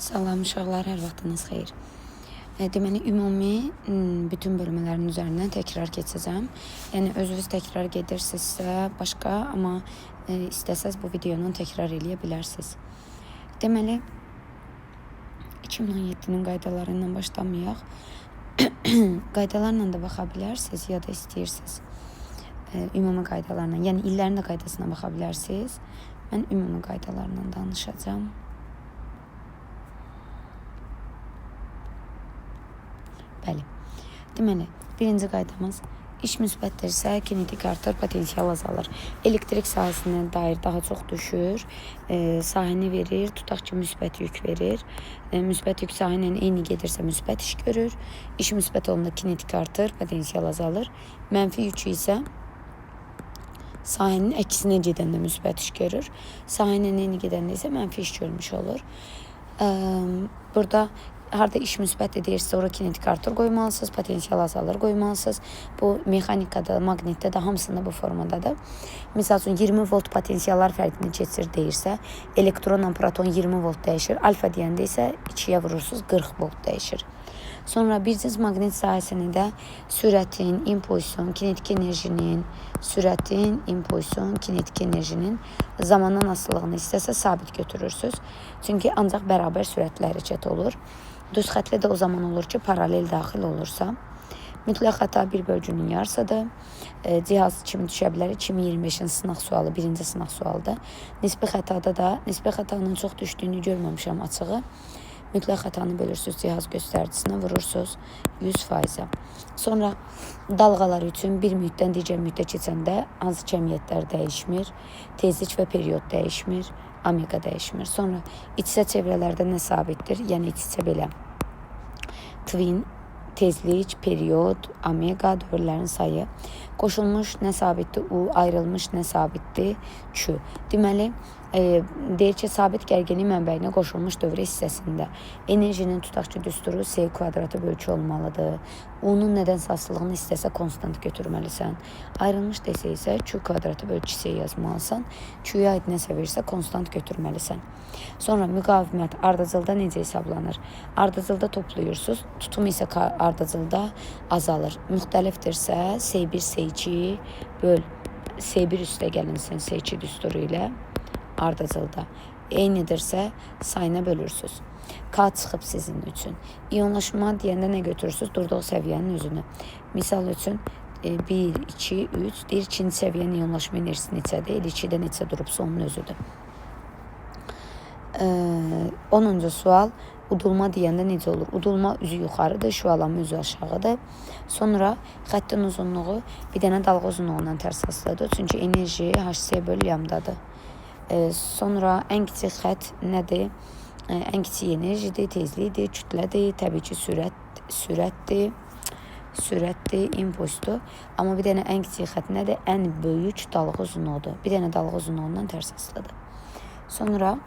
Salam uşaqlar, hər vaxtınız xeyir. Deməli, ümumi bütün bölmələrin üzərindən təkrar keçəcəm. Yəni, özünüz təkrar gedirsinizsə başqa, amma istəsəz bu videonu təkrar eləyə bilərsiniz. Deməli, 2017-nin qaydaları ilə başlamayaq. Qaydalarla da baxa bilərsiniz, ya da istəyirsiniz. Ümumi qaydalarla, yəni illərin də qaydasına baxa bilərsiniz. Mən ümumi qaydalarla danışacağım. Bəli. Deməli, birinci qaydamız iş müsbətdirsə kinetik artır, potensial azalır. Elektrik sahəsinə dair daha çox düşür, sahəni verir, tutaq ki, müsbət yük verir. Müsbət yük sahə ilə eyni gedirsə müsbət iş görür. İş müsbət olanda kinetik artır, potensial azalır. Mənfi yük isə sahənin əksinə gedəndə müsbət iş görür. Sahə ilə eyni gedəndə isə mənfi iş görmüş olur. Burada harda iş müsbət deyirsə, sonra kinetik artır qoymalısınız, potensial azalır qoymalısınız. Bu mexanikada, maqnitdə də hamısında bu formadadır. Misal üçün 20 volt potensiallar fərqini keçir deyirsə, elektronla proton 20 volt dəyişir. Alfa deyəndə isə 2-yə vurursunuz 40 volt dəyişir. Sonra bir cins maqnit sahəsini də sürətin, impulsun, kinetik enerjinin, kinetik enerjinin zamandan asılılığını istəsə sabit götürürsünüz. Çünki ancaq bərabər sürətlə hərəkət olur. Düz xətli də o zaman olur ki, paralel daxil olursa. Mütləq xəta bir bölgünün yarısıdır. Cihaz kimi düşə bilər. 2025-in sınaq sualı, birinci sınaq sualıdır. Nisbi xətada da, nisbi xətanın çox düşdüyünü görməmişəm açığı. Mütləq xətanı bölürsünüz, cihaz göstəricisine vurursunuz 100%. Sonra dalğalar üçün bir müddətdən digər müddət keçəndə hansı cəmiyyətlər dəyişmir, tezlik və period dəyişmir, omega dəyişmir. Sonra iç-içə çevrələrdə nə sabitdir? Yəni iç-içə belə twin, tezlik, period, omega, dövrlərin sayı. Qoşulmuş nə sabitdir? U, ayrılmış nə sabitdir? Q. Deməli, deyir ki, sabit gərginlik mənbəyinə qoşulmuş dövr hissəsində enerjinin tutaq ki, düsturu S kvadratı bölgü olmalıdır. U'nun nədənsə asılılığını istəsə konstant götürməlisən. Ayrılmış desə isə Q kvadratı bölgü C yazmalısan. Q'ya aid nəsə verirsə konstant götürməlisən. Sonra müqavimət ardıcılda necə hesablanır? Ardıcılda toplayırsınız, tutum isə ardıcılda azalır. Müxtəlifdirsə S1, S2 böl S1 üstə gəlinsin S2 düsturu ilə ardıcılda. Eynidirsə sayına bölürsünüz. K çıxıb sizin üçün. İyonlaşma deyəndə nə götürürsünüz? Durduğu səviyyənin özünü. Misal üçün 1, 2, 3 deyir, ikinci səviyyənin iyonlaşma enerjisi neçədir? 2-də neçə durubsa onun özüdür. 10-cu sual. Udulma deyəndə necə olur? Udulma üzü yuxarıdır, şüalanma üzü aşağıdır. Sonra xəttin uzunluğu bir dənə dalğa uzunluğundan tərs asılıdır. Çünki enerji HC bölü lambdadır. Sonra ən kiçik xət nədir? Ən kiçik enerjidir, tezlikdir, kütlədir, təbii ki, sürətdir, impulsdur. Amma bir dənə ən kiçik xət nədir? Ən böyük dalğa uzunluğudur. Bir dənə dalğa uzunluğundan tərs asılıdır. Sonra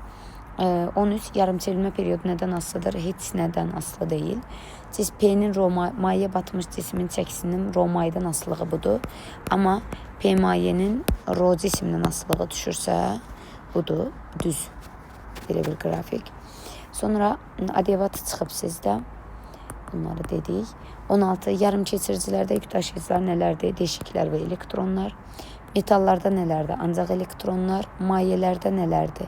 13 yarımçevrilmə periodu nədən asılıdır? Heç nədən asılı deyil. P-nin mayaya batmış cismin çəkisinin maydan asılığı budur. Amma P mayenin cismdən asılığı düşürsə budur, düz. Belə bir qrafik. Sonra adiabat çıxıb sizdə. Bunları dedik. 16 yarım keçiricilərdə yük daşıyıcılar nələrdir? Deşiklər və elektronlar. Metallarda nələrdir? Ancaq elektronlar. Mayelərdə nələrdir?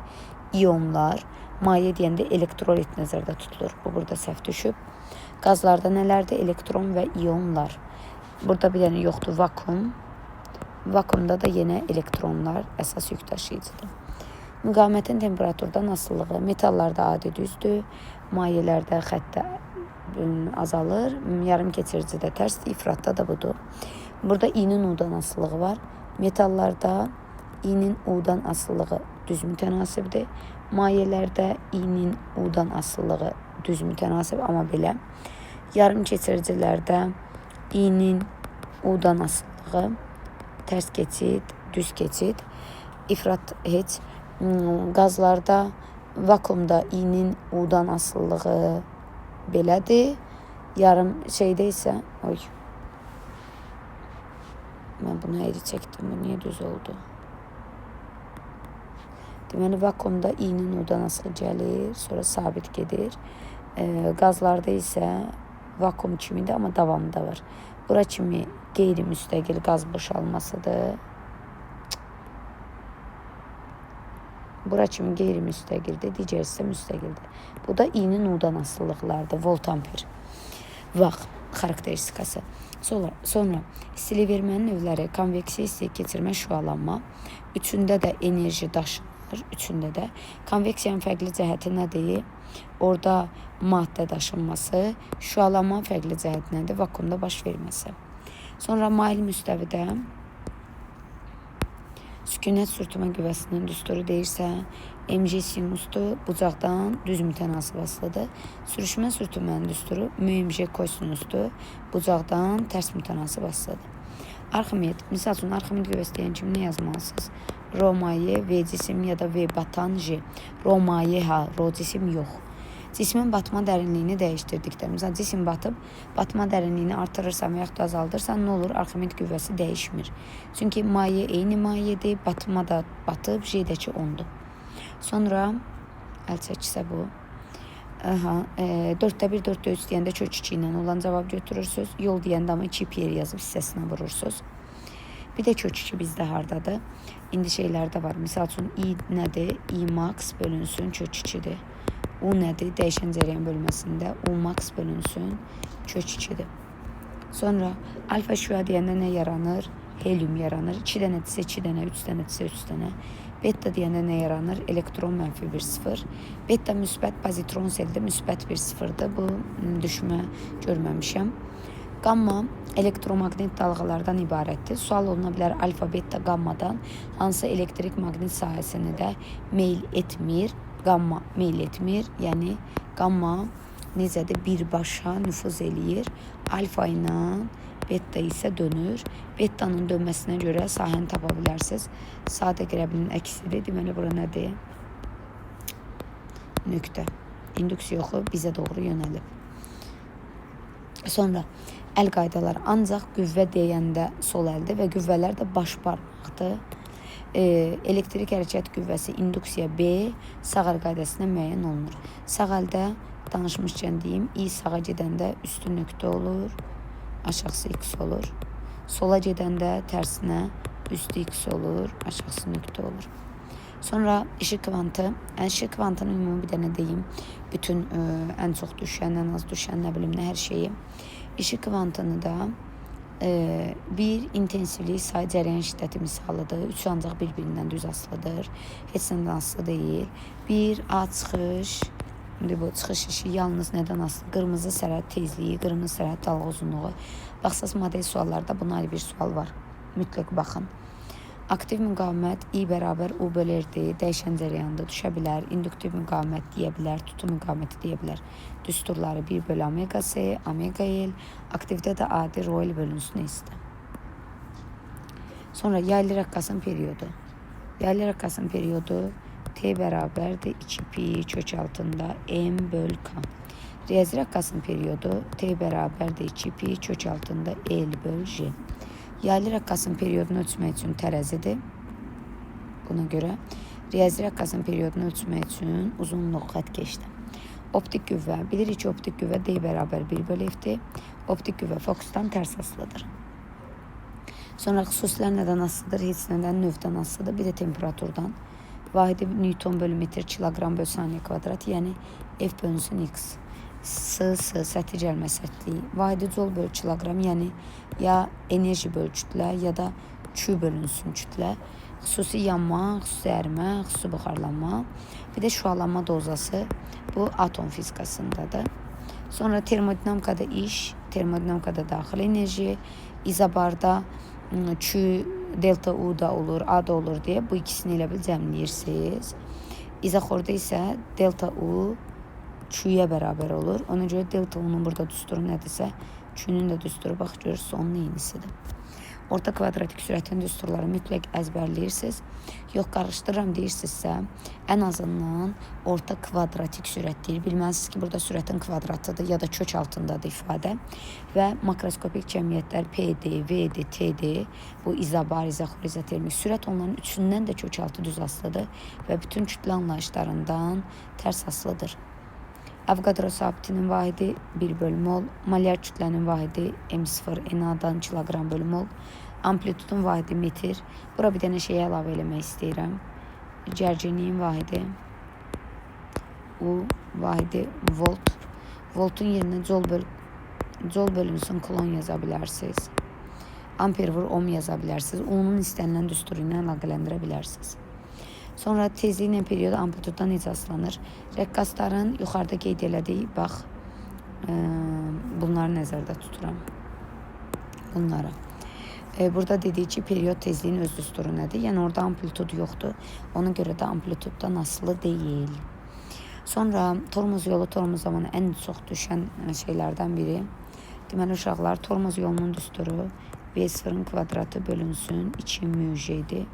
İyonlar. Maye deyəndə elektrolit nəzərdə tutulur. Bu burada səhv düşüb. Qazlarda nələrdir? Elektron və iyonlar. Burada bir dənə yoxdur, vakum. Vakumda da yenə elektronlar əsas yük daşıyıcıdır. Müqavimətin temperaturdan asılılığı metallarda adi düzdür. Mayelərdə xəttə azalır. Yarım keçiricidə tərs, ifratda da budur. Burada İ'nin U'dan asılılığı var. Metallarda İ'nin U'dan asılılığı düz mütənasibdir. Mayelərdə İ'nin U'dan asılılığı düz mütənasib, amma belə. Yarım keçiricilərdə İ'nin U'dan asılılığı tərs keçid, düz keçid, ifrat heç. Qazlarda, vakumda İ'nin U'dan asılılığı belədir. Yarım şeydə isə, mən bunu əyri çəkdim, bu niyə düz oldu? Deməli, vakuumda i-nin u-dan asılı gəlir, sonra sabit gedir. Qazlarda isə vakuum kimidir, amma davamı da var. Bura kimi qeyri-müstəqil qaz boşalmasıdır. Bura kimi qeyri-müstəqildir, digər isə müstəqildir. Bu da i-nin u-dan asılılıqlardır, volt amper. Vaxt xarakteristikası. Sonra istilik vermənin növləri konveksiya, istilik keçirmə, şüalanma. Üçündə də enerji daşınır. Üçündə də konveksiyanın fərqli cəhəti nədir? Orada maddə daşınması, şüalanma fərqli cəhəti nədir? Vakuumda baş verməsi. Sonra mail müstəvidə sükunət sürtünmə qüvvəsinin düsturu deyirsə, mg sinusdur, bucaqdan düz mütənasib asılıdır. Sürüşmə sürtünmənin düsturu mg kosinusdur, bucaqdan tərs mütənasib asılıdır. Arximed, misal üçün Arximed qüvvəsi deyən kimi nə yazmalısınız? Rho maye, V cisim ya da V batan J. Rho maye ha, Rho cisim yox. Cismin batma dərinliyini dəyişdirdikdə, məsələn, cisim batıb, batma dərinliyini artırırsan və yaxud da azaldırsan, nə olur? Arximed qüvvəsi dəyişmir. Çünki maye eyni mayedir, batma da batıb, J-dəki 10-dur. Sonra, əl çəksə bu, 4-də 1, 4-də 3 deyəndə kök 2 ilə olan cavab götürürsünüz. Yol deyəndə amma 2 yer yazıb hissəsinə vurursunuz. Bir də kök 2 bizdə hardadır? İndi şeylərdə var. Misal üçün, i nədir? I max bölünsün kök 2-dir. U nədir? Dəyişən cərəyan bölməsində U max bölünsün kök 2-dir. Sonra alfa şüa deyəndə nə yaranır? Helium yaranır. 2 dənədirsə 2 dənə, 3 dənədirsə 3 dənə. Beta deyəndə nə yaranır? Elektron mənfi 1, 0. Beta müsbət pozitron seldə müsbət 1, 0-dır. Bu düşmə görməmişəm. Gamma elektromaqnet dalğalardan ibarətdir. Sual oluna bilər alfa, beta, gammadan hansı elektrik maqnit sahəsini də meyl etmir. Gamma meyl etmir. Yəni gamma necədir? Birbaşa nüfuz eləyir. Alfa ilə beta isə dönür. Beta'nın dönməsinə görə sahəni tapa bilərsiniz. Sadə qrəblinin əksidir. Deməli, bura nədir? Nöqtə. İnduksiya yoxu bizə doğru yönəlib. Sonra əl qaydaları ancaq qüvvə deyəndə sol əldir və qüvvələr də baş barmaqdır. Elektrik hərəkət qüvvəsi induksiya B sağ əl qaydasına müəyyən olunur. Sağ əldə danışmışkən deyim, i sağa gedəndə üstü nöqtə olur, aşağısı x olur. Sola gedəndə tərsinə üstü x olur, aşağısı nöqtə olur. Sonra işıq kvantı. İşıq kvantını ümumi bir dənə deyim. Bütün ən çox düşən, ən az düşən, nə bilim, nə hər şeyi. İşıq kvantını da bir intensivlik say cərəyan şiddəti misalıdır. Üçü ancaq bir-birindən düz asılıdır. Heç nədən asılı deyil. Bir A çıxış. Bu çıxış işi yalnız nədən asılı? Qırmızı sərhəd tezliyi, qırmızı sərhəd dalğa uzunluğu. Baxsaz model suallarda buna ayrı bir sual var. Mütləq baxın. Aktiv müqavimət I bərabər U bölürdür, dəyişən cərəyanda düşə bilər, induktiv müqavimət deyə bilər, tutum müqaviməti deyə bilər. Düsturları 1 bölü omega S, omega L, aktivdə də adi rho L bölünsün S-dir. Sonra yaylı rəqqasın periodu. Yaylı rəqqasın periodu T bərabərdir 2 pi kök altında M böl K. Riyazi rəqqasın periodu T bərabərdir 2 pi kök altında L böl J. Yaylı rəqqasın periodunu ölçmək üçün tərəzidir. Buna görə riyazi rəqqasın periodunu ölçmək üçün uzunluq xəttkeşdir. Optik qüvvə. Bilirik ki, optik qüvvə D bərabər 1 bölü F-dir. Optik qüvvə fokusdan tərs asılıdır. Sonra xüsusilər nədən asılıdır? Heç nədən növdən asılıdır. Bir də temperaturdan. Vahidi Newton bölü metr, kilogram bölü saniyə kvadrat. Yəni F bölünsün X. Səthi gəlmə sərtliyi. Vahidi Joule bölü kilogram, yəni ya enerji bölü kütlə, ya da Q bölünsün kütlə. Xüsusi yanma, xüsusi ərimə, xüsusi buxarlanma. Bir də şüalanma dozası. Bu atom fizikasındadır. Sonra termodinamikada iş, termodinamikada daxil enerji, izobarda Q, delta U da olur, A da olur deyə bu ikisini elə bil cəmləyirsiniz. İzoxorda isə delta U Q-yə bərabər olur. Ona görə delta U-nun burada düsturu nədirsə, Q-nun da düsturu bax görürsünüz onun eynisidir. orta kvadratik sürətin düsturları mütləq əzbərləyirsiniz. Yox, qarışdırıram deyirsinizsə, ən azından orta kvadratik sürət deyir. Bilməlisiniz ki, burada sürətin kvadratıdır ya da kök altındadır ifadə və makroskopik cəmiyyətlər PD, VD, TD, bu izobar, izoxor, izotermik sürət onların üçündən də kök altı düz asılıdır və bütün kütlə anlayışlarından tərs asılıdır. Avogadro sabitinin vahidi 1/mol, molyar kütlənin vahidi M0 NA-dan kiloqram bölü mol, amplitudun vahidi metr. Bura bir dənə şeyi əlavə eləmək istəyirəm. Gərginliyin vahidi U, vahidi volt. Voltun yerinə col bölünsün klon yaza bilərsiniz. Amper vur ohm yaza bilərsiniz. Onun istənilən düsturu ilə əlaqələndirə bilərsiniz. Sonra tezliklə period amplituddan necə aslanır? Rəqqasların yuxarıda qeyd elədiyi, bax, bunları nəzərdə tuturam. Bunları. Burada dediyi ki, period tezliyin öz düsturu nədir? Yəni, orada amplitud yoxdur. Ona görə də amplituddan asılı deyil. Sonra tormoz yolu tormoz zamanı ən çox düşən şeylərdən biri. Deməli, uşaqlar, tormoz yolunun düsturu V0-ın kvadratı bölünsün 2 müjədir.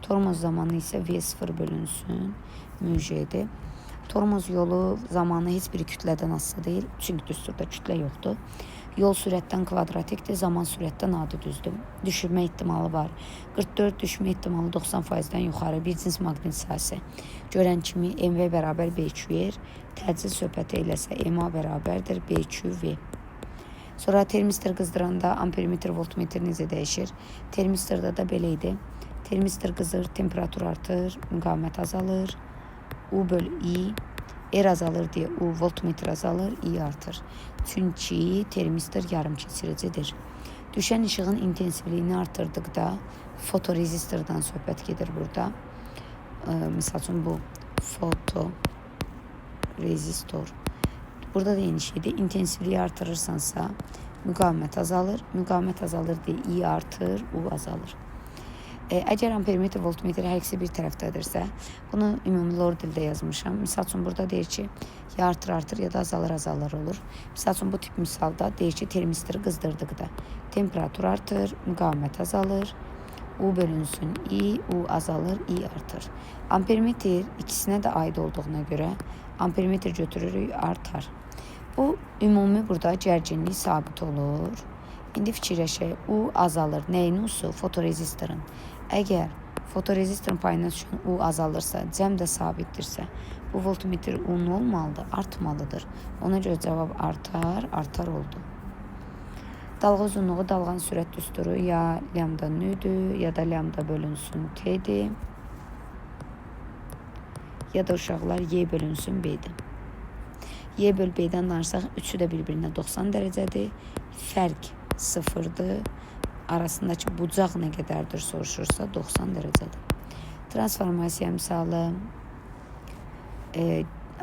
Tormoz zamanı isə V0 bölünsün müjədir. Tormoz yolu zamanı heç bir kütlədən asılı deyil. Çünki düsturda kütlə yoxdur. Yol sürətdən kvadratikdir, zaman sürətdən adi düzdür. Düşürmə ehtimalı var. 44 düşmə ehtimalı 90%-dən yuxarı bir cins maqnit sahəsi. Görən kimi MV bərabər BQ-yer, təcil söhbət eləsə MA bərabərdir BQ-V. Sonra termistor qızdıranda ampermetr, voltmetr necə dəyişir? Termistorda da belə idi. Termistor qızır, temperatur artır, müqavimət azalır, U bölü I, R azalır deyə U, voltmetr azalır, I artır. Çünki termistor yarım keçiricidir. Düşən işığın intensivliyini artırdıqda fotorezistordan söhbət gedir burada. Misal üçün bu fotorezistor. Burada da eyni şeydir. İntensivliyi artırırsansa müqavimət azalır. Müqavimət azalır deyə I artır, U azalır. Əgər ampermetr, voltmetr hər ikisi bir tərəfdədirsə, bunu ümumi lor dildə yazmışam. Misal üçün burada deyir ki, ya artır, ya da azalır olur. Misal üçün bu tip misalda deyir ki, termistoru qızdırdıqda temperatur artır, müqavimət azalır, U bölünsün I, U azalır, I artır. Ampermetr ikisinə də aid olduğuna görə ampermetr götürürük, artar. Bu ümumi burada gərginlik sabit olur. İndi fikirləşək, U azalır. Nəyin U'su? Fotorezistorun. Əgər fotorezistorun payına düşən U azalırsa, cəm də sabitdirsə, bu voltmetr U-nun olmalıdır, artmalıdır. Ona görə cavab artar oldu. Dalğa uzunluğu, dalğanın sürət düsturu ya lambda nüdür, ya da lambda bölünsün T'dir, ya da uşaqlar Y bölünsün B'dir. Y böl B'dən danışsaq, üçü də bir-birinə 90 dərəcədir. Fərq sıfırdır. Arasındakı bucaq nə qədərdir soruşursa 90 dərəcədir. Transformasiya misalı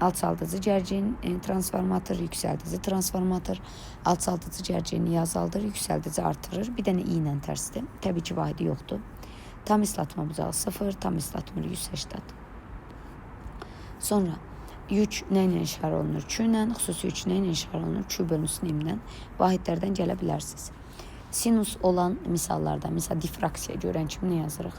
alçaldıcı gərgin transformator, yüksəldici transformator, alçaldıcı gərginliyi azaldır, yüksəldici artırır. Bir dənə i ilə tərsdir. Təbii ki, vahidi yoxdur. Tam islatma bucağı 0, tam islatmır 180. Sonra yük nə ilə işarə olunur? Q ilə, xüsusi yük nə ilə işarə olunur? Q bölünsün M-lə. Vahidlərdən gələ bilərsiniz. Sinus olan misallarda, misal difraksiya görən kimi nə yazırıq?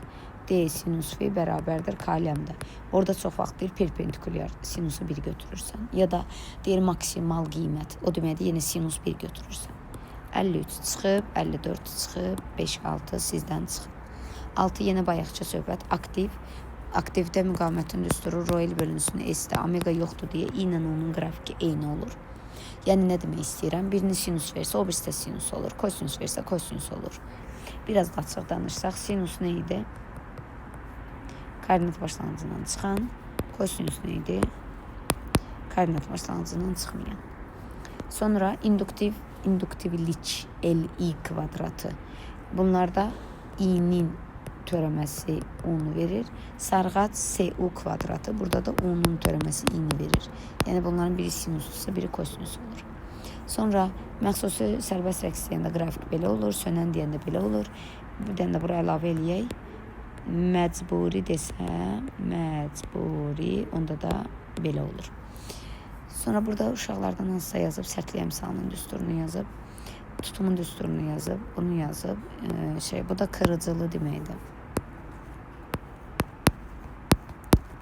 D sinus V bərabərdir K lambda. Orada çox vaxt deyir perpendikulyar sinusu 1 götürürsən. Ya da deyir maksimal qiymət. O deməkdir yenə sinus 1 götürürsən. 53 çıxıb, 54 çıxıb, 5, 6 sizdən çıxıb. 6 yenə bayaqca söhbət aktiv. Aktivdə müqavimətin düsturu Royal bölünsün S-də omega yoxdur deyə i ilə onun qrafiki eyni olur. Yəni nə demək istəyirəm? Birini sinus versə, o birisi də sinus olur. Kosinus versə, kosinus olur. Biraz da açıq danışsaq, sinus nə idi? Koordinat başlanğıcından çıxan. Kosinus nə idi? Koordinat başlanğıcından çıxmayan. Sonra induktivlik Li kvadratı. Bunlarda i'nin törəməsi u-nu verir. Sarğac Su kvadratı. Burada da u-nun törəməsi i-ni verir. Yəni bunların biri sinusdursa, biri kosinus olur. Sonra məxsusi sərbəst rəqs deyəndə qrafik belə olur, sönən deyəndə belə olur. Bir dənə də buraya əlavə eləyək. Məcburi desə, məcburi, onda da belə olur. Sonra burada uşaqlardan hansısa yazıb, sərtliyə misalının düsturunu yazıb. tutumun düsturunu yazıb, bunu yazıb, bu da kırıcılığı deməkdir.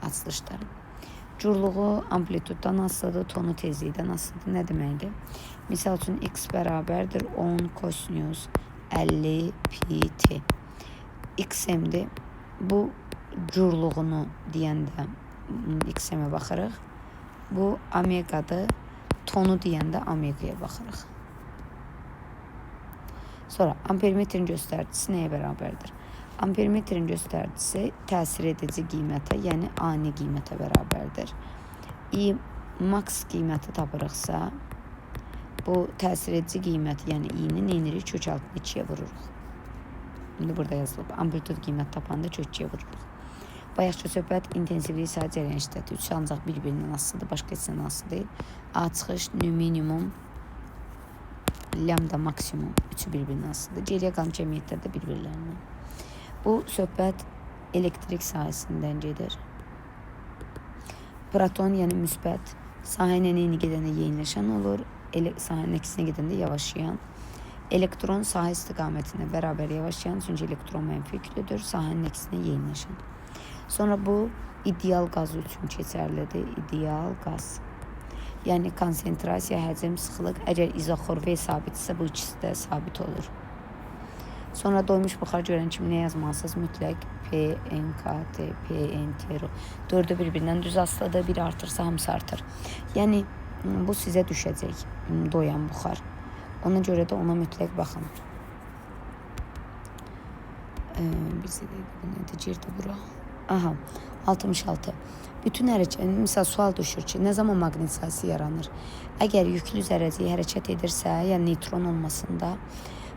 Açılışda. Curluğu amplituddan asılıdır, tonu tezlikdən asılıdır. Nə deməkdir? Misal üçün x bərabərdir 10 kosinus 50 pt. XM-dir. Bu curluğunu deyəndə XM-ə baxırıq. Bu omegadır. Tonu deyəndə omegaya baxırıq. Sonra ampermetrin göstəricisi nəyə bərabərdir? Ampermetrin göstəricisi təsir edici qiymətə, yəni ani qiymətə bərabərdir. I max qiyməti tapırıqsa, bu təsir edici qiyməti, yəni i-ni neynirik? Kök altını 2-yə vururuq. İndi burada yazılıb. Amplitud qiymət tapanda kök 2-yə vururuq. Bayaqçı söhbət intensivliyi sayı cərəyan şiddəti 3 ancaq bir-birindən asılıdır, başqa hissdən asılı deyil. A çıxış, nü minimum, lambda maksimum üçü bir-birindən asılıdır. Geriyə qalan cəmiyyətlər də bir-birlərindən. Bu söhbət elektrik sahəsindən gedir. Proton, yəni müsbət, sahənin eyni gedəndə yeniləşən olur, sahənin əksinə gedəndə yavaşlayan. Elektron sahə istiqamətində bərabər yavaşlayan, çünki elektron mənfi yüklüdür, sahənin əksinə yeniləşən. Sonra bu ideal qaz üçün keçərlidir. İdeal qaz. Yəni konsentrasiya, həcm, sıxlıq. Əgər izoxor V sabitsə, bu ikisi də sabit olur. Sonra doymuş buxar görən kimi nə yazmalısınız? Mütləq P, N, K, T, P, N, T, R. 4-ü bir-birindən düz asılıdır. Biri artırsa hamısı artır. Yəni bu sizə düşəcək doyan buxar. Ona görə də ona mütləq baxın. Bizə də nədir? Girdi bura. Aha, 66. Bütün hərəkət, misal sual düşür ki, nə zaman maqnit sahəsi yaranır? Əgər yüklü zərrəcik hərəkət edirsə, yəni neytron olmasında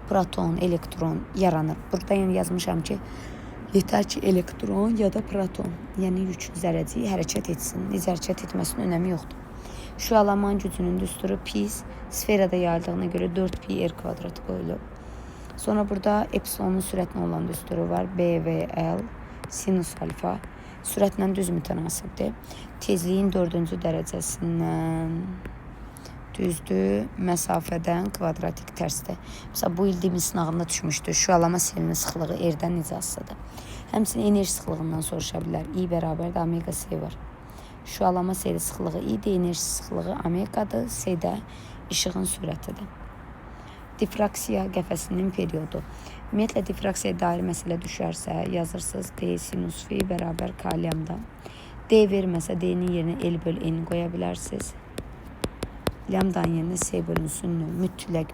proton, elektron yaranır. Burada yəni yazmışam ki, yetər ki elektron ya da proton, yəni yüklü zərrəcik hərəkət etsin. Necə hərəkət etməsinin önəmi yoxdur. Şüalaman gücünün düsturu pis, sferada yayıldığına görə 4pi r kvadratı qoyulub. Sonra burada epsilonun sürətinə olan düsturu var. B, V, L, sinus alfa. Sürətlə düz mütənasibdir. Tezliyin 4-cü dərəcəsindən düzdür, məsafədən kvadratik tərsdir. Məsələn, bu il dimin sınağında düşmüşdür. Şüalama selinin sıxlığı R-dən necə asılıdır? Həmçinin enerji sıxlığından soruşa bilər. I bərabər də omega S var. Şüalama seli sıxlığı I-dir, enerji sıxlığı omegadır, S də işığın sürətidir. Difraksiya qəfəsinin periodu. Ümumiyyətlə, difraksiyaya dair məsələ düşərsə, yazırsınız D sinus F bərabər K lambda. D verməsə, D-nin yerinə L böl N qoya bilərsiniz. Lambdanın yerinə S bölünsün, mütləq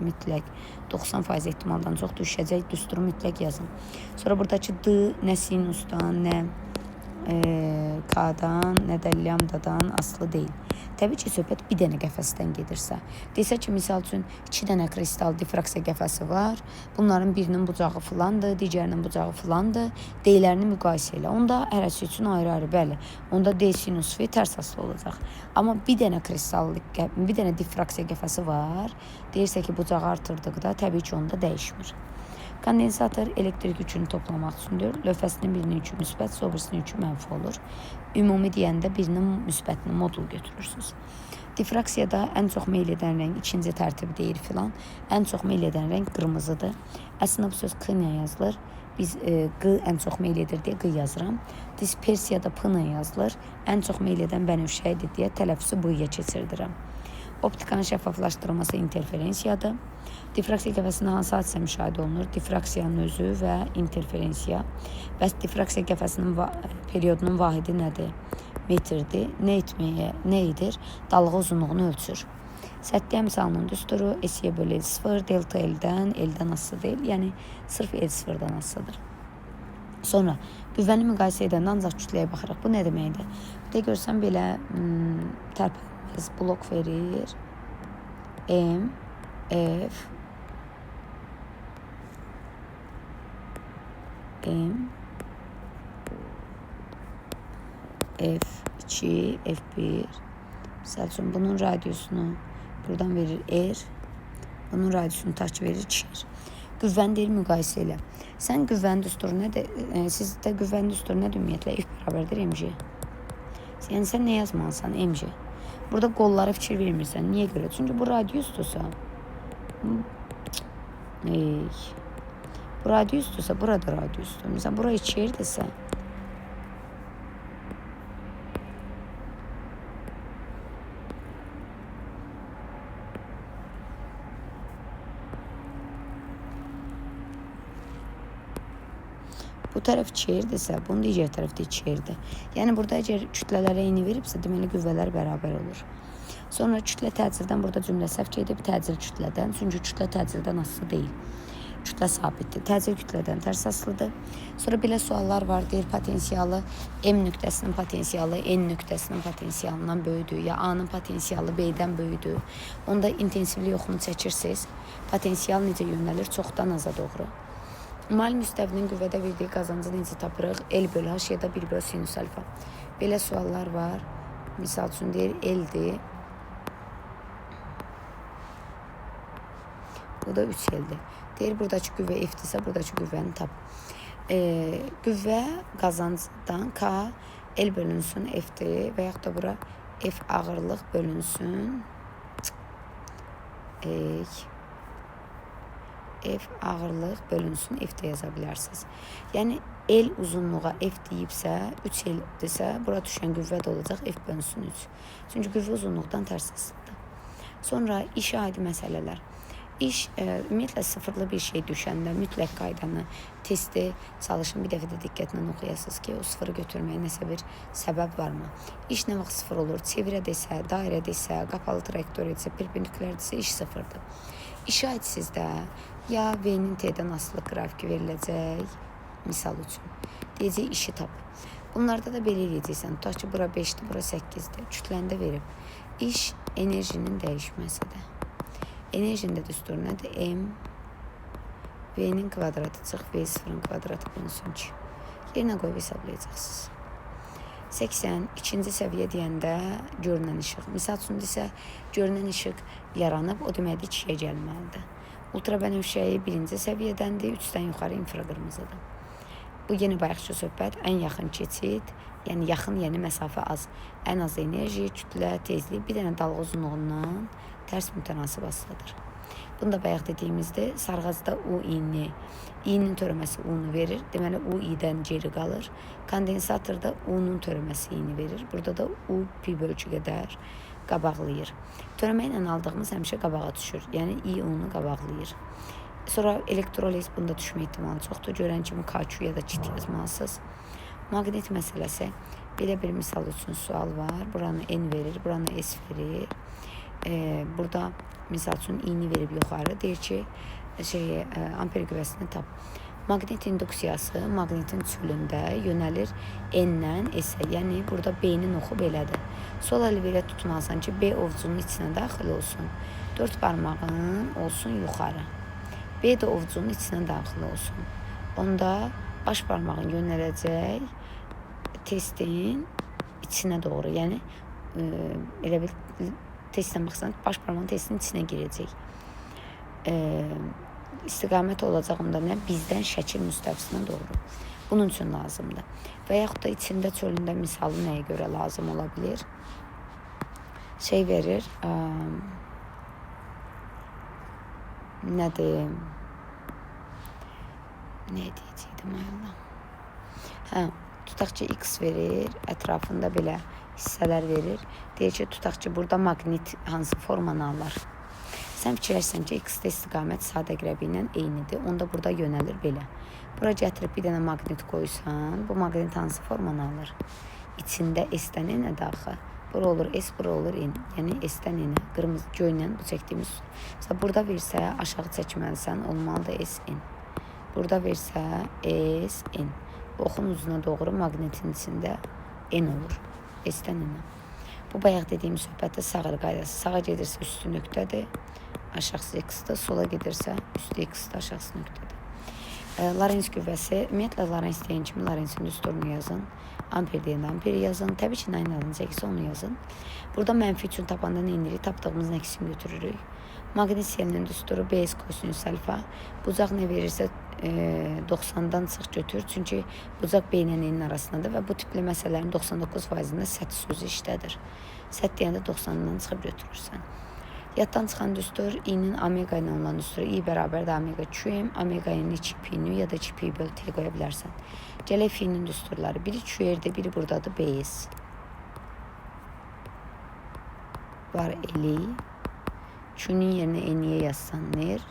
90% ehtimaldan çox düşəcək, düsturu mütləq yazın. Sonra buradakı D nə sinusdan, nə K-dan, nə də lambdadan asılı deyil. Təbii ki, söhbət bir dənə qəfəsdən gedirsə. Desə ki, misal üçün 2 dənə kristal difraksiya qəfəsi var. Bunların birinin bucağı filandır, digərinin bucağı filandır. D-lərini müqayisə elə. Onda hərəsi üçün ayrı-ayrı, bəli. Onda D sinus F tərs asılı olacaq. Amma bir dənə difraksiya qəfəsi var. Deyirsə ki, bucağı artırdıqda təbii ki, onda dəyişmir. Kondensator elektrik yükünü toplamaq üçündür. Lövhəsinin birinin yükü müsbət, sobrisinin yükü mənfi olur. Ümumi deyəndə birinin müsbətini modul götürürsünüz. Difraksiyada ən çox meyl edən rəng ikinci tərtib deyir filan. Ən çox meyl edən rəng qırmızıdır. Əslində bu söz Q ilə yazılır. Biz Q ən çox meyl edir deyə Q yazıram. Dispersiyada P ilə yazılır. Ən çox meyl edən bənövşəyidir deyə tələffüzü B-yə keçirdirəm. Optikanın şəffaflaşdırılması interferensiyadır. Difraksiya qəfəsində hansı hadisə müşahidə olunur? Difraksiyanın özü və interferensiya. Bəs difraksiya qəfəsinin periodunun vahidi nədir? Metrdir. Nə edir? Dalğa uzunluğunu ölçür. Səthiyyə misalının düsturu S-yə bölü L0, delta L-dən asılı deyil. Yəni, sırf L0-dan asılıdır. Sonra, qüvvəni müqayisə edəndə ancaq kütləyə baxırıq. Bu nə deməkdir? Bir də görsən belə tərpənməz blok verir. M, F, M, F2, F1. Misal üçün, bunun radiusunu buradan verir R. Bunun radiusunu taç verir çir. Qüvvəni deyil müqayisə elə. Sən qüvvənin düsturu nədir? Sizdə qüvvənin düsturu nədir ümumiyyətlə? F bərabərdir mg. Yəni sən nə yazmalısan? Mg. Burada qollara fikir vermirsən. Niyə görə? Çünki bu radiusdursa Ey. Bu radiusdursa burada radiusdur. Mesela bura 2 yerdirsə bu tərəf 2 yerdirsə, bunun digər tərəfdə 2 yerdir. Yəni burada əgər kütlələrə eyni veribsə, deməli qüvvələr bərabər olur. Sonra kütlə təcildən burada cümlə səhv edib təcil kütlədən. Çünki kütlə təcildən asılı deyil. Kütlə sabitdir. Təcil kütlədən tərs asılıdır. Sonra belə suallar var. Deyir potensialı M nöqtəsinin potensialı N nöqtəsinin potensialından böyüdür. Ya A-nın potensialı B-dən böyüdür. Onda intensivlik oxunu çəkirsiniz. Potensial necə yönəlir? Çoxdan aza doğru. Mal müstəvinin qüvvədə verdiyi qazancı necə tapırıq? L bölü H ya da 1 bölü sinüs alfa. Belə suallar var. Misal üçün deyir L-dir. Bu da 3 L-dir. Deyir buradakı qüvvə F-dirsə, buradakı qüvvəni tap. Qüvvə qazancdan K L bölünsün F-dir və yaxud da bura F ağırlıq bölünsün F ağırlıq bölünsün F-də yaza bilərsiniz. Yəni L uzunluğa F deyibsə, 3 L-dirsə, bura düşən qüvvə də olacaq F bölünsün 3. Çünki qüvvə uzunluqdan tərs asılıdır. Sonra işə aid məsələlər. İş ümumiyyətlə sıfırlı bir şey düşəndə mütləq qaydanı, testi çalışın bir dəfə də diqqətlə oxuyasınız ki, o sıfırı götürməyə nəsə bir səbəb varmı? İş nə vaxt sıfır olur? Çevirə desə, dairə desə, qapalı trayektor etsə, perpendikulər desə iş sıfırdır. İşə aid sizdə ya V-nin T-dən asılı qrafiki veriləcək, misal üçün. Deyəcək işi tap. Bunlarda da belə eləyəcəksən. Tutaq ki, bura 5-dir, bura 8-dir. Kütləndə verib. İş enerjinin dəyişməsidir. Enerjinin də düsturu nədir? M V-nin kvadratı çıx, V0-ın kvadratı bölünsün 2. Yerinə qoyub hesablayacaqsınız. 80 ikinci səviyyə deyəndə görünən işıq. Misal üçün desə, görünən işıq yaranıb, o deməkdir 2-yə gəlməlidir. Ultrabənövşəyi birinci səviyyədəndir, 3-dən yuxarı infraqırmızıdır. Bu yeni bayaqçı söhbət, ən yaxın keçid, yəni yaxın, yəni məsafə az. Ən az enerji, kütlə, tezlik, bir dənə dalğa uzunluğundan tərs mütənasib asılıdır. Bunu da bayaq dediyimizdə sarğacda U-i-ni, i-nin törəməsi U-nu verir. Deməli, U-i-dən geri qalır. Kondensatorda U-nun törəməsi i-ni verir. Burada da U pi bölgü qədər qabaqlayır. Törəmə ilə aldığımız həmişə qabağa düşür. Yəni, i-u-nu qabaqlayır. Sonra elektroliz bunda düşmə ehtimalı çoxdur. Görən kimi KQ ya da kit yazmalısınız. Maqnit məsələsi. Belə bir misal üçün sual var. Buranı N verir, buranı S verir. Burada misal üçün i-ni verib yuxarı. Deyir ki, amper qüvvəsini tap. Maqnit induksiyası maqnitin çölündə yönəlir N-dən S-ə. Yəni, burada B-nin oxu belədir. Sol əli belə tutmalısan ki, B ovcunun içinə daxil olsun. 4 barmağın olsun yuxarı. B də ovcunun içinə daxil olsun. Onda baş barmağın yönələcək testin içinə doğru. Yəni, elə bir testdən baxsan, baş barmağın testin içinə girəcək. İstiqamət olacaq onda nə? Bizdən şəkil müstəvisinə doğru. Bunun üçün lazımdır. Və yaxud da içində çölündə misalı nəyə görə lazım ola bilir? Şey verir, nədir? Nə deyəcəkdim ayolda? Tutaq ki, X verir, ətrafında belə hissələr verir. Deyir ki, tutaq ki, burada maqnit hansı formanı alır? Sən fikirlərsən ki, X-də istiqamət sadə qrəbi ilə eynidir. Onda burada yönəlir belə. Bura gətirib bir dənə maqnit qoysan, bu maqnit hansı formanı alır? İçində S-dən N-ə daxil. Bura olur S, bura olur N. Yəni S-dən N-ə. Qırmızı göylə bu çəkdiyimiz. Mesela burada versə aşağı çəkməlisən, olmalıdır S-N. Burada versə S-N. Oxun uzuna doğru maqnitin içində N olur. S-dən N-ə. Bu bayaq dediyim söhbətdə sağ əl qaydası. Sağa gedirsə üstü nöqtədir. Aşağısı X-də, sola gedirsə üstü X-də, aşağısı nöqtədir. Lorentz qüvvəsi, ümumiyyətlə Lorentz deyən kimi Lorentzin düsturunu yazın. Amper deyəndə amperi yazın. Təbii ki, nəyin adını çəksə onu yazın. Burada mənfi üçün tapanda nə edirik? Tapdığımız nəksini götürürük. Maqnit selinin düsturu BS kosinüs alfa. Bucaq nə verirsə 90-dan çıx götür. Çünki bucaq B ilə N-in arasındadır və bu tipli məsələlərin 99%-ində səth sözü işlədir. Səth deyəndə 90-dan çıxıb götürürsən. Yaddan çıxan düstur i-nin omega ilə olan düsturu i bərabərdir omega 2m, omega-nin 2pi-ni ya da 2pi böl t qoya bilərsən. Gələk fi-nin düsturları. Biri QR'dir, biri buradadır base. Var eli. Q-nin yerinə n-yə yazsan ner.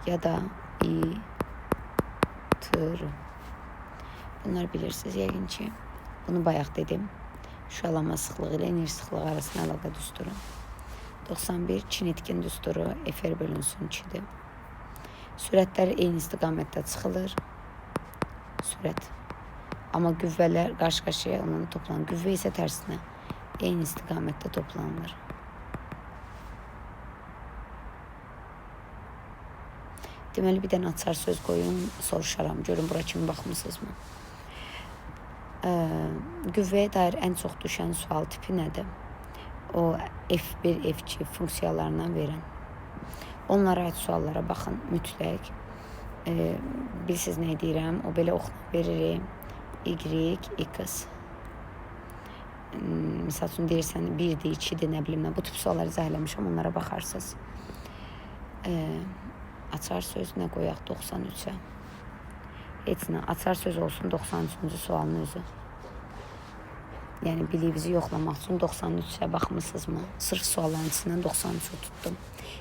Ya da i tır. Bunlar bilirsiniz yəqin ki. Bunu bayaq dedim. Şüalanma sıxlığı ilə enerji sıxlığı arasında əlaqə düsturu. 91 kinetkin düsturu Fr bölünsün 2-dir. Sürətlər eyni istiqamətdə çıxılır. Sürət. Amma qüvvələr qarşı-qarşıya olanda toplanır. Qüvvə isə tərsinə eyni istiqamətdə toplanılır. Deməli, bir dənə açar söz qoyun, soruşaram. Görün, bura kimi baxmısınızmı? Qüvvəyə dair ən çox düşən sual tipi nədir? O F1, F2 funksiyalarından verən. Onlara aid suallara baxın mütləq. Bilirsiniz nə deyirəm? O belə oxuna veririk. Y, X. Misal üçün deyirsən 1-dir, 2-dir, nə bilim nə. Bu tip sualları izah eləmişəm, onlara baxarsınız. Açar söz nə qoyaq 93-ə? Heç nə, açar söz olsun 93-cü sualın özü. Yəni, biliyinizi yoxlamaq üçün 93-ə baxmısınızmı? Sırf sualların içindən 93-ü tutdum.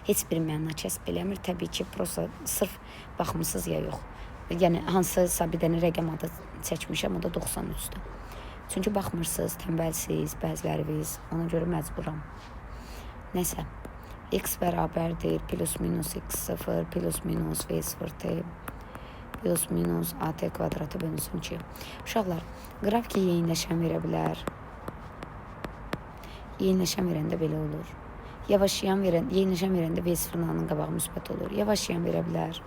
Heç bir məna kəsb eləmir. Təbii ki, prosta sırf baxmısınız ya yox. Yəni, hansısa bir dənə rəqəm adı çəkmişəm, o da 93-dür. Çünki baxmırsınız, tənbəlsiz, bəziləriniz, ona görə məcburam. Nəsə, x bərabərdir, plus minus x0, plus minus v0t, plus minus at kvadratı bölünsün ki. Uşaqlar, qrafiki yeyinləşən verə bilər. Yeyinləşən verəndə belə olur. Yeyinləşən verəndə v0-nın qabağı müsbət olur. Yavaşlayan verə bilər.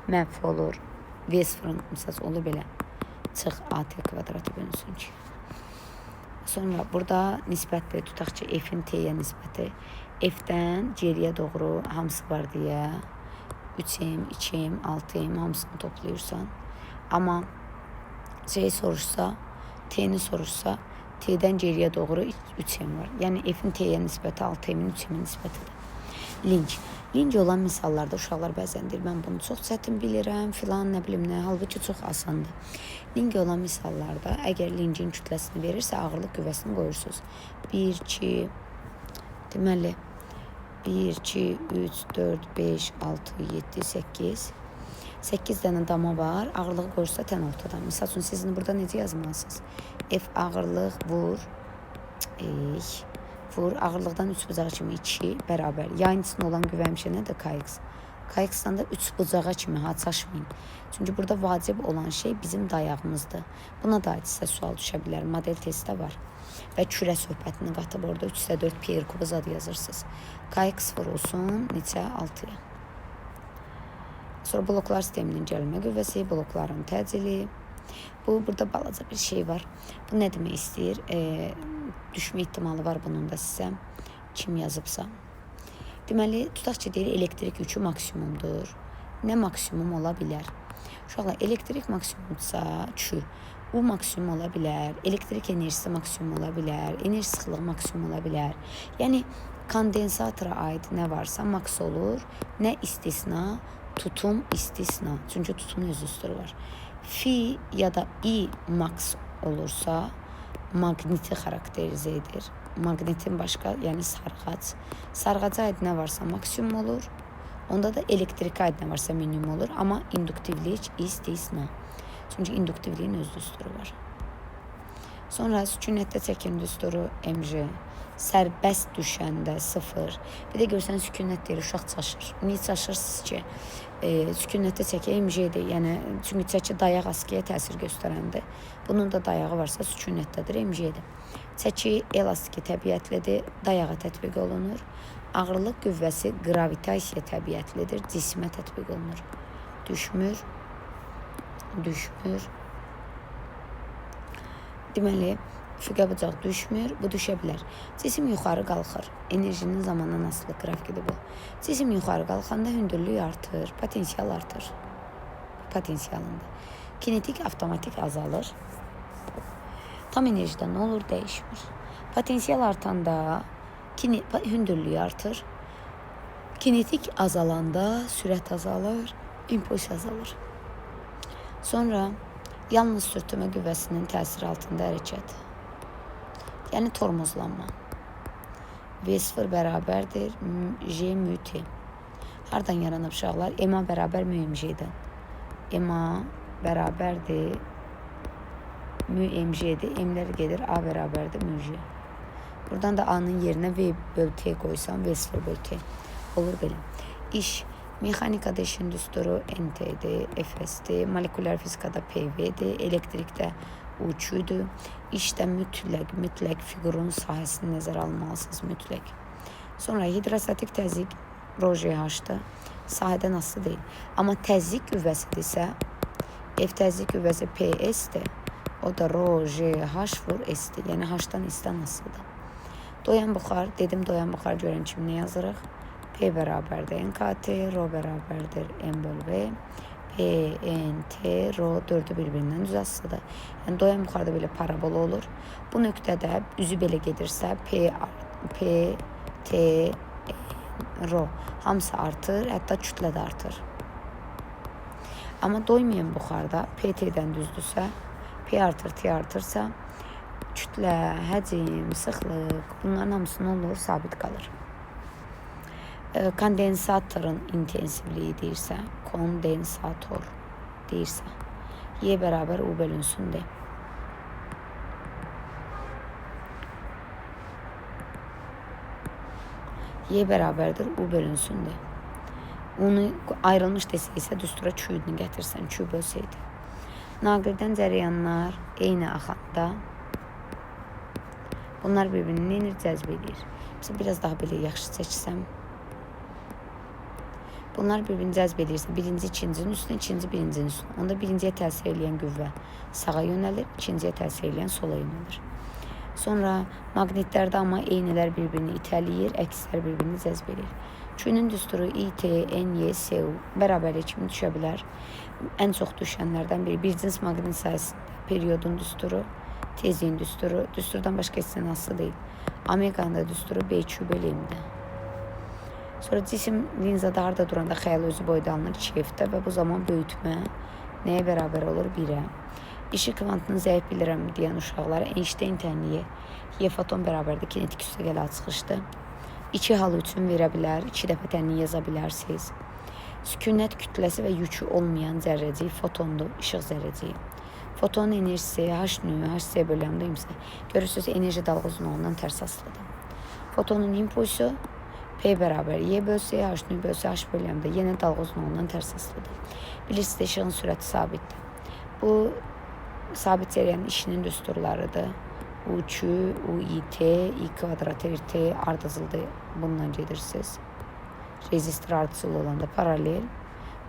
Mənfi olur. V0-ın misal olur belə. Çıx at kvadratı bölünsün ki. Sonra burada nisbətdir. Tutaq ki, f-in t-yə nisbəti. F-dən geriyə doğru hamısı var deyə 3m, 2m, 6m hamısını toplayırsan. Amma soruşsa, t-ni soruşsa, t-dən geriyə doğru 3m var. Yəni f-in t-yə nisbəti 6m-in 3m-in nisbətidir. Link. Link olan misallarda uşaqlar bəzən deyir, mən bunu çox çətin bilirəm, filan nə bilim nə, halbuki çox asandır. Link olan misallarda əgər linkin kütləsini verirsə, ağırlıq qüvvəsini qoyursunuz. 1, 2, deməli, 1, 2, 3, 4, 5, 6, 7, 8. 8 dənə dama var. Ağırlığı qoyursa tən ortadan. Misal üçün, sizin burada necə yazmalısınız? F ağırlıq vur. Vur. Ağırlıqdan 3 bucağı kimi 2 bərabər. Yayın içində olan qüvvə həmişə nədir? Kx. Kx-dan da 3 bucağı kimi çaşmayın. Çünki burada vacib olan şey bizim dayağımızdır. Buna da aid sizə sual düşə bilər. Model testdə var. Və kürə söhbətini qatıb orada 3/4 pi kubu zad yazırsınız. Kx vurulsun neçə? 6-ya. Sonra bloklar sisteminin gəlmə qüvvəsi, blokların təcili. Burada balaca bir şey var. Bu nə demək istəyir? Düşmə ihtimalı var bunun da sizə. Kim yazıbsa. Deməli, tutaq ki, deyir, elektrik yükü maksimumdur. Nə maksimum ola bilər? Uşaqlar, elektrik maksimumdursa, Q. Bu maksimum ola bilər, elektrik enerjisi maksimum ola bilər, enerji sıxlığı maksimum ola bilər. Yəni, kondensatora aid nə varsa maks olur, nə istisna, tutum istisna. Çünki tutumun öz üstürü var. Fi ya da i maks olursa, maqniti xarakterizə edir. Maqnitin başqa, yəni sarğac. Sarğaca aid nə varsa maksimum olur, onda da elektrik aid nə varsa minimum olur, amma induktivlik istisna. Çünki induktivliyin öz düsturu var. Sonra sükunətdə çəkim düsturu mg, sərbəst düşəndə 0. Bir də görsən sükunət deyir, uşaq çaşır. Niyə çaşırsınız ki? Sükunətdə çəki mg-dir. Yəni, çünki çəki dayaq askıya təsir göstərəndir. Bunun da dayağı varsa sükunətdədir, mg-dir. Çəki elastiki təbiətlidir, dayağa tətbiq olunur. Ağırlıq qüvvəsi qravitasiya təbiətlidir, cismə tətbiq olunur. Düşmür. Deməli, füqə bucaq düşmür, bu düşə bilər. Cisim yuxarı qalxır. Enerjinin zamandan asılı qrafikidir bu. Cisim yuxarı qalxanda hündürlük artır, potensial artır. Potensialında. Kinetik avtomatik azalır. Tam enerjidə nə olur? Dəyişmir. Potensial artanda hündürlüyü artır. Kinetik azalanda sürət azalır, impuls azalır. Sonra yalnız sürtünmə qüvvəsinin təsiri altında hərəkət. Yəni tormozlanma. V0 bərabərdir J mü T. Hardan yaranıb uşaqlar? MA bərabər mü MJ-dən. MA bərabərdir mü MJ-dir. M-lər gedir, A bərabərdir mü J. Buradan da A-nın yerinə V böl T qoysam, V0 böl T. Olur belə. İş. Mexanikada işin düsturu NT-dir, FS-dir. Molekulyar fizikada PV-dir. Elektrikdə uçuydur. İşdə mütləq fiqurun sahəsini nəzərə almalısınız, mütləq. Sonra hidrostatik təzyiq ρJH-dır. Sahədən asılı deyil. Amma təzyiq qüvvəsidirsə, F təzyiq qüvvəsi PS-dir. O da ρJH vur S-dir. Yəni H-dan S-dən asılıdır. Doyan buxar, dedim doyan buxar görən kimi nə yazırıq? P bərabərdir NKT, ρ bərabərdir M böl V. P, N, T, ρ dördü bir-birindən düz asılıdır. Yəni doyan buxarda belə parabol olur. Bu nöqtədə üzü belə gedirsə P, T, ρ hamısı artır, hətta kütlə də artır. Amma doymayan buxarda PT-dən düzdürsə, P artır, T artırsa, kütlə, həcm, sıxlıq bunların hamısı nə olur? Sabit qalır. Kondensatorun intensivliyi deyirsə, kondensator deyirsə, Y bərabər U bölünsün de. Y bərabərdir U bölünsün de. Onu ayrılmış desəysə, düstura Q-ni gətirsən, Q bölsəydi. Naqildən cərəyanlar eyni axanda bunlar bir-birini cəzb edir. Biraz daha belə yaxşı çəksəm. Bunlar bir-birini cəzb edirsə, birinci ikincinin üstünə, ikinci birincinin üstünə. Onda birinciyə təsir edən qüvvə sağa yönəlir, ikinciyə təsir edən sola yönəlir. Sonra maqnitlərdə amma eynilər bir-birini itələyir, əkslər bir-birini cəzb edir. Q-nin düsturu IT, NY, SU bərabərlik kimi düşə bilər. Ən çox düşənlərdən biri bir cins maqnit sayəsində periodun düsturu, tezliyin düsturu, düsturdan başqa hissənin asılı deyil. Omeqanın da düsturu BQ bölü M-də. Sonra cisim linzada harda duranda xəyal özü boyda alınır 2F-də və bu zaman böyütmə nəyə bərabər olur? 1-ə. İşıq kvantını zəif bilirəm deyən uşaqlara Einstein tənliyi Y foton bərabərdir kinetik üstəgələ çıxışdır. 2 hal üçün verə bilər, 2 dəfə tənliyi yaza bilərsiniz. Sükunət kütləsi və yükü olmayan zərrəcik fotondur, işıq zərrəciyi. Fotonun enerjisi H-nü, H-C bölündə imsə, görürsünüz enerji dalğa uzunluğundan tərs asılıdır. Fotonun impulsu P bərabər Y bölsə, H-nü bölsə, H bölündə yenə dalğa uzunluğundan tərs asılıdır. Bilirsiniz, işığın sürəti sabitdir. Bu, sabit cərəyanın işinin düsturlarıdır. U2, UIT, I kvadrat RT ardıcıldır. Bundan gedirsiniz. Rezistor ardıcılı olanda paralel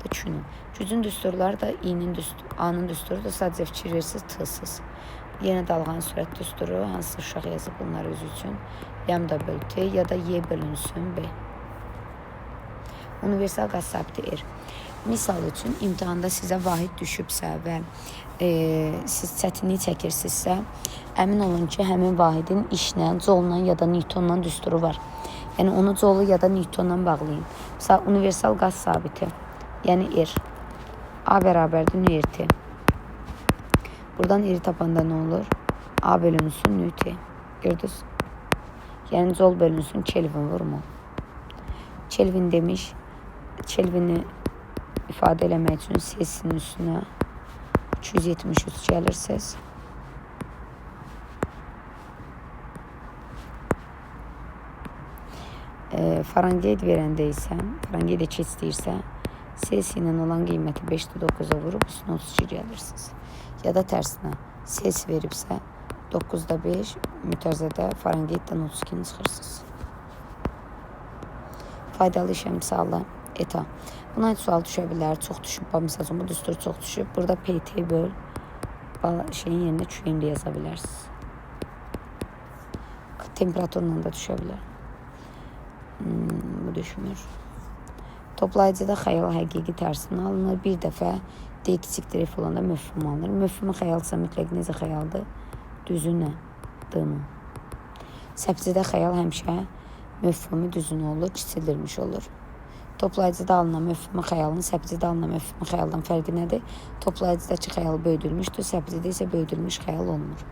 da Q-nun. Gücün düsturları da I-nin düsturu, A-nın düsturu da sadəcə fikir versiniz T-sız. Yenə dalğanın sürət düsturu, hansı uşaq yazıb bunlar özü üçün. Lambda böl T ya da Y bölünsün B. Universal qaz sabiti R. Misal üçün imtahanda sizə vahid düşübsə və siz çətinlik çəkirsinizsə, əmin olun ki, həmin vahidin işlə, jolla ya da newtonla düsturu var. Yəni onu jolu ya da newtonla bağlayın. Məsələn, universal qaz sabiti, yəni R. A bərabərdir nü RT. Buradan R tapanda nə olur? A bölünsün nü T. Gördünüz? Yəni jol bölünsün Kelvin vurma. Kelvin demiş, Kelvini ifadə eləmək üçün C-sinin üstünə 273 gəlirsiniz. Farenheit verəndə isə, Farenheit keçdiyirsə, C-si ilə olan qiyməti 5-9-a vurub üstünə 32 gəlirsiniz. Ya da tərsinə, C-si veribsə 9-da 5, mütərzədə Farenheitdən 32-ni çıxırsınız. Faydalı iş əmsalı ETA. Buna sual düşə bilər, çox düşüb, məsələn, bu düstur çox düşüb. Burada PT böl şeyin yerinə QM yaza bilərsiniz. Temperaturla da düşə bilər. Bu düşmür. Toplayıcıda xəyal həqiqi tərsini alınır. Bir dəfə D-kiçikdir F olanda möfhum alınır. Möfhumu xəyalsa mütləq necə xəyaldır? Düzü nə? D-nı. Səpcidə xəyal həmişə Möfhümü düzün olur, kiçildirmiş olur. Toplayıcıda alınan möfhümü xəyalın səpicidə alınan möfhümü xəyaldan fərqi nədir? Toplayıcıdakı xəyal böyüdülmüşdür, səpicidə isə böyüdülmüş xəyal olmur.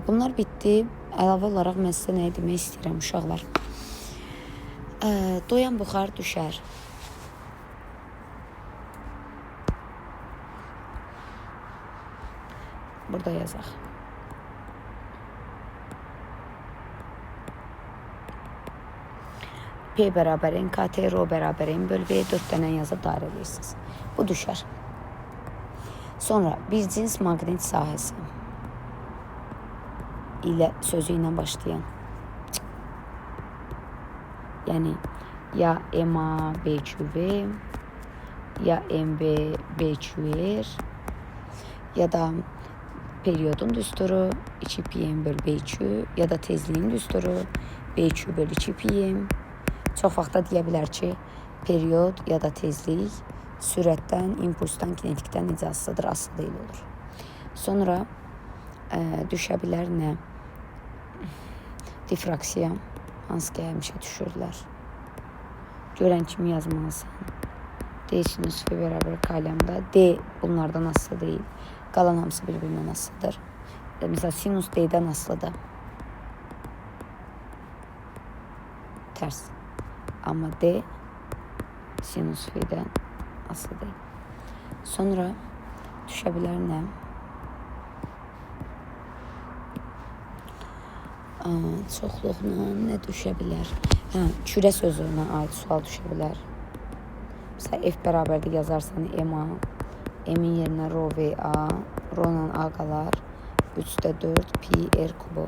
Bunlar bitdi. Əlavə olaraq mən sizə nə demək istəyirəm uşaqlar? Doyan buxar düşər. Burada yazaq. P bərabərin, KT, rho bərabərin bölgəyə 4 dənə yazıb dairə edirsiniz. Bu düşər. Sonra bir cins maqnit sahəsi ilə sözü ilə başlayan. Yəni ya MA BQV, ya MB BQR, ya da periyodun düsturu 2πm bölü BQ, ya da tezliyin düsturu BQ bölü 2πm. Çox vaxtda deyə bilər ki, periyod ya da tezlik sürətdən, impulsdan, kinetikdən necə asılıdır, asılı deyil olur. Sonra düşə bilər nə? Difraksiya, hansı ki, həmişə düşürlər. Görən kimi yazmalısan. D sinus F bərabər kalyamda. D bunlardan asılı deyil. Qalan hamısı bir-birindən asılıdır. Mesela sinus D'dən asılıdır. Tərs. Amma D sinus F'dən asılı deyil. Sonra düşə bilər nə? Çoxluqla nə düşə bilər? Kürə sözünə aid sual düşə bilər. Mesela F bərabərdə yazarsan MA, M'in yerinə rho VA, rho-la A qalar, 3/4 pi R kubu.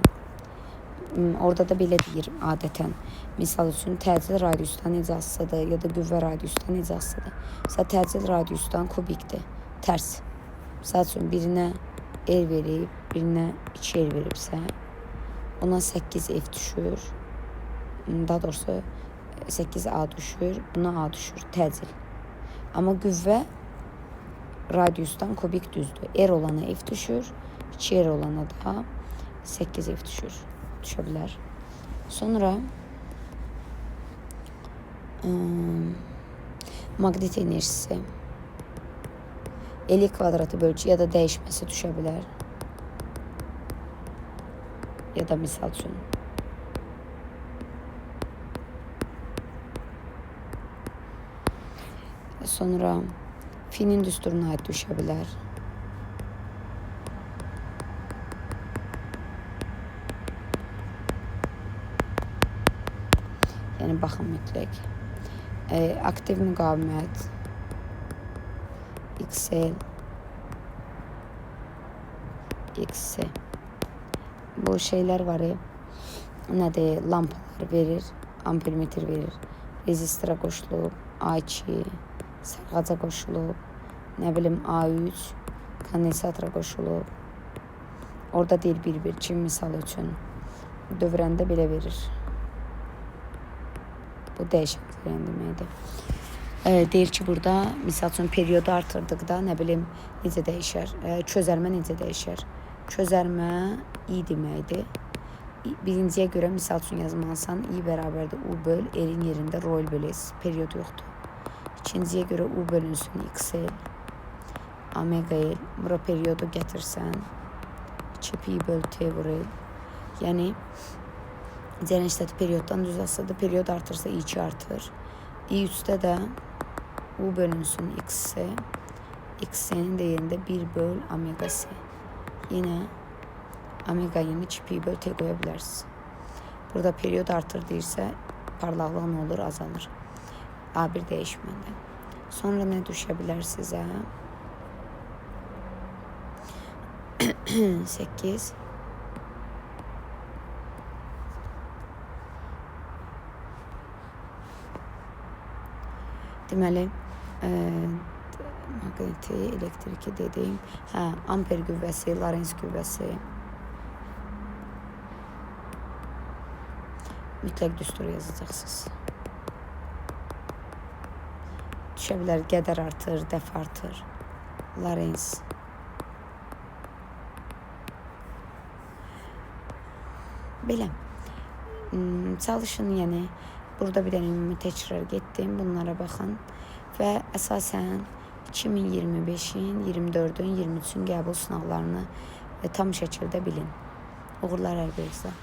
Orada da belə deyir adətən. Misal üçün təcil radiusdan necə asılıdır, ya da qüvvə radiusdan necə asılıdır. Mesela təcil radiusdan kubikdir, tərs. Misal üçün birinə R verib, birinə 2 R veribsə, ona 8F düşür. Daha doğrusu 8A düşür, buna A düşür, təcil. Amma qüvvə radiusdan kubik düzdür. R olana F düşür, 2R olana da 8F düşür. Düşə bilər. Sonra maqnit enerjisi L kvadratı bölgü ya da dəyişməsi düşə bilər. Ya da misal üçün sonra Finin düsturuna aid düşə bilər. Yəni baxın mütləq. Aktiv müqavimət XL XC. Bu şeylər var ya, nədir? Lampalar verir, ampermetr verir. Rezistora qoşulub, A2, sarğaca qoşulub, nə bilim A3, kondensatora qoşulub. Orada deyil bir-bir ki, misal üçün dövrəndə belə verir. Bu dəyişən deməkdir. Deyir ki, burada misal üçün periodu artırdıqda nə bilim necə dəyişər, çözərmə necə dəyişər. Çözərmə I deməkdir. Birinciyə görə misal üçün yazmalısan I bərabərdir U böl R'in yerində rho böl S, periyod yoxdur. İkinciyə görə U bölünsün XL, omega L, bura periyodu gətirsən 2pi böl T vur L. Yəni cərəyan işləti periyoddan düz asılıdır. Periyod artırsa I2 artır. I3'də də U bölünsün XC. XC'nin də yerində 1 böl omega C. Yine omega 2pi böl T qoya bilərsiniz. Burada periyod artır deyirsə, parlaqlıq nə olur? Azalır. A1 dəyişməndə. Sonra nə düşə bilər sizə? 8. Deməli, maqniti, elektriki dediyim, amper qüvvəsi, Lorentz qüvvəsi. Mütləq düsturu yazacaqsınız. Düşə bilər, qədər artır, dəf artır. Lorentz. Belə. Çalışın, yəni burada bir dənə ümumi təkrar getdim. Bunlara baxın və əsasən 2025-in, 24-ün, 23-ün qəbul sınaqlarını tam şəkildə bilin. Uğurlar hər birinizə.